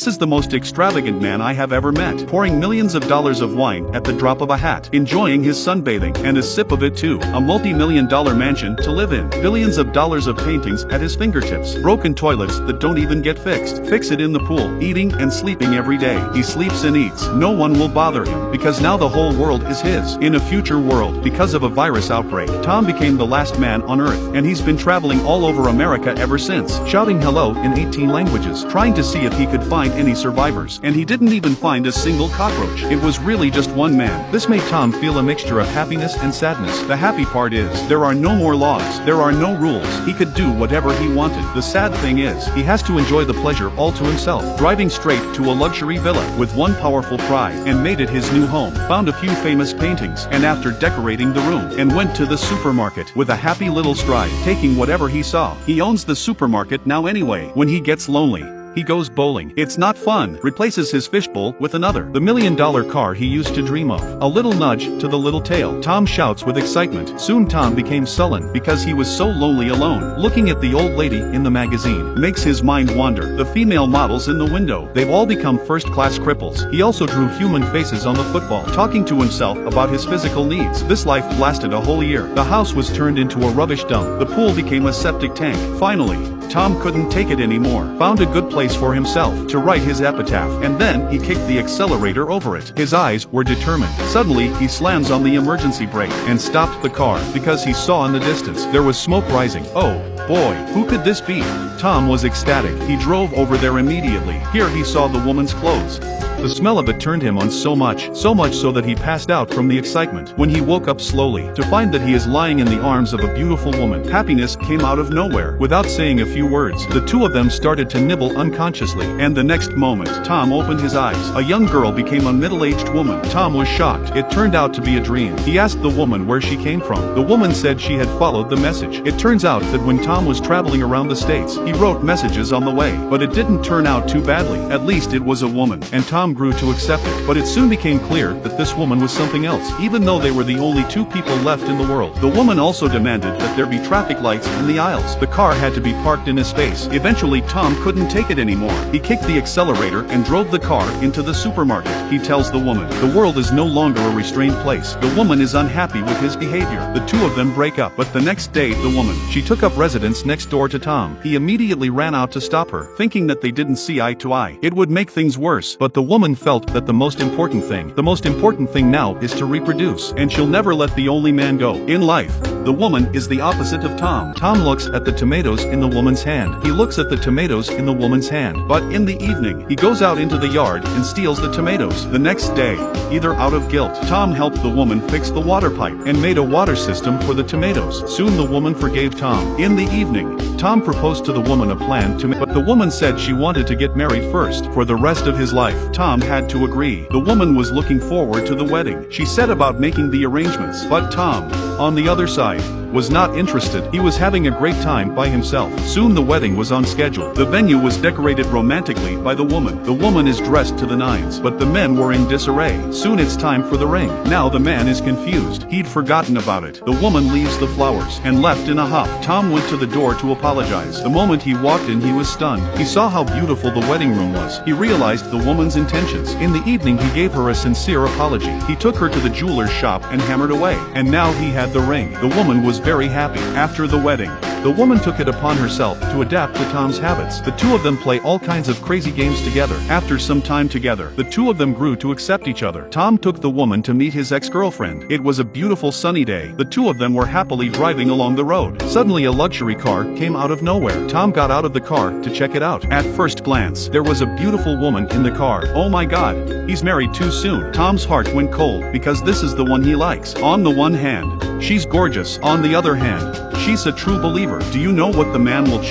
This is the most extravagant man I have ever met, pouring millions of dollars of wine at the drop of a hat, enjoying his sunbathing, and a sip of it too, a multi-million-dollar mansion to live in, billions of dollars of paintings at his fingertips, broken toilets that don't even get fixed, fix it in the pool, eating and sleeping every day. He sleeps and eats, no one will bother him, because now the whole world is his. In a future world, because of a virus outbreak, Tom became the last man on Earth, and he's been traveling all over America ever since, shouting hello in 18 languages, trying to see if he could find any survivors, and he didn't even find a single cockroach. It was really just one man. This made Tom feel a mixture of happiness and sadness. The happy part is, there are no more laws, there are no rules, he could do whatever he wanted. The sad thing is, he has to enjoy the pleasure all to himself, driving straight to a luxury villa with one powerful pry, and made it his new home, found a few famous paintings, and after decorating the room, and went to the supermarket with a happy little stride, taking whatever he saw. He owns the supermarket now anyway. When he gets lonely, he goes bowling. It's not fun. Replaces his fishbowl with another. The million-dollar car he used to dream of. A little nudge to the little tail. Tom shouts with excitement. Soon Tom became sullen because he was so lonely alone. Looking at the old lady in the magazine makes his mind wander. The female models in the window, they've all become first-class cripples. He also drew human faces on the football, talking to himself about his physical needs. This life lasted a whole year. The house was turned into a rubbish dump. The pool became a septic tank. Finally, Tom couldn't take it anymore. Found a good place for himself to write his epitaph, and then he kicked the accelerator over it. His eyes were determined. Suddenly, he slams on the emergency brake and stopped the car because he saw in the distance there was smoke rising. Oh boy, who could this be? Tom was ecstatic. He drove over there immediately. Here he saw the woman's clothes. The smell of it turned him on so much so that he passed out from the excitement. When he woke up slowly, to find that he is lying in the arms of a beautiful woman, happiness came out of nowhere. Without saying a few words, the two of them started to nibble unconsciously, and the next moment, Tom opened his eyes. A young girl became a middle-aged woman. Tom was shocked. It turned out to be a dream. He asked the woman where she came from. The woman said she had followed the message. It turns out that when Tom was traveling around the States, he wrote messages on the way, but it didn't turn out too badly. At least it was a woman, and Tom grew to accept it. But it soon became clear that this woman was something else, even though they were the only two people left in the world. The woman also demanded that there be traffic lights in the aisles. The car had to be parked in a space. Eventually, Tom couldn't take it anymore. He kicked the accelerator and drove the car into the supermarket. He tells the woman, the world is no longer a restrained place. The woman is unhappy with his behavior. The two of them break up, but the next day, the woman, she took up residence next door to Tom. He immediately ran out to stop her, thinking that they didn't see eye to eye. It would make things worse, but the woman felt that the most important thing now is to reproduce, and she'll never let the only man go. In life, the woman is the opposite of Tom. Tom looks at the tomatoes in the woman's hand. He looks at the tomatoes in the woman's hand. But in the evening, he goes out into the yard and steals the tomatoes. The next day, either out of guilt, Tom helped the woman fix the water pipe and made a water system for the tomatoes. Soon the woman forgave Tom. In the evening, Tom proposed to the woman a plan but the woman said she wanted to get married first. For the rest of his life, Tom had to agree. The woman was looking forward to the wedding. She said about making the arrangements, but Tom, on the other side, was not interested. He was having a great time by himself. Soon the wedding was on schedule. The venue was decorated romantically by the woman. The woman is dressed to the nines, but the men were in disarray. Soon it's time for the ring. Now the man is confused. He'd forgotten about it. The woman leaves the flowers and left in a huff. Tom went to the door to apologize. The moment he walked in, he was stunned. He saw how beautiful the wedding room was. He realized the woman's intentions. In the evening, he gave her a sincere apology. He took her to the jeweler's shop and hammered away. And now he had the ring. The woman was very happy. After the wedding, the woman took it upon herself to adapt to Tom's habits. The two of them play all kinds of crazy games together. After some time together, the two of them grew to accept each other. Tom took the woman to meet his ex-girlfriend. It was a beautiful sunny day. The two of them were happily driving along the road. Suddenly a luxury car came out of nowhere. Tom got out of the car to check it out. At first glance, there was a beautiful woman in the car. Oh my God, he's married too soon. Tom's heart went cold because this is the one he likes. On the one hand, she's gorgeous. On the other hand, she's a true believer. Do you know what the man will choose?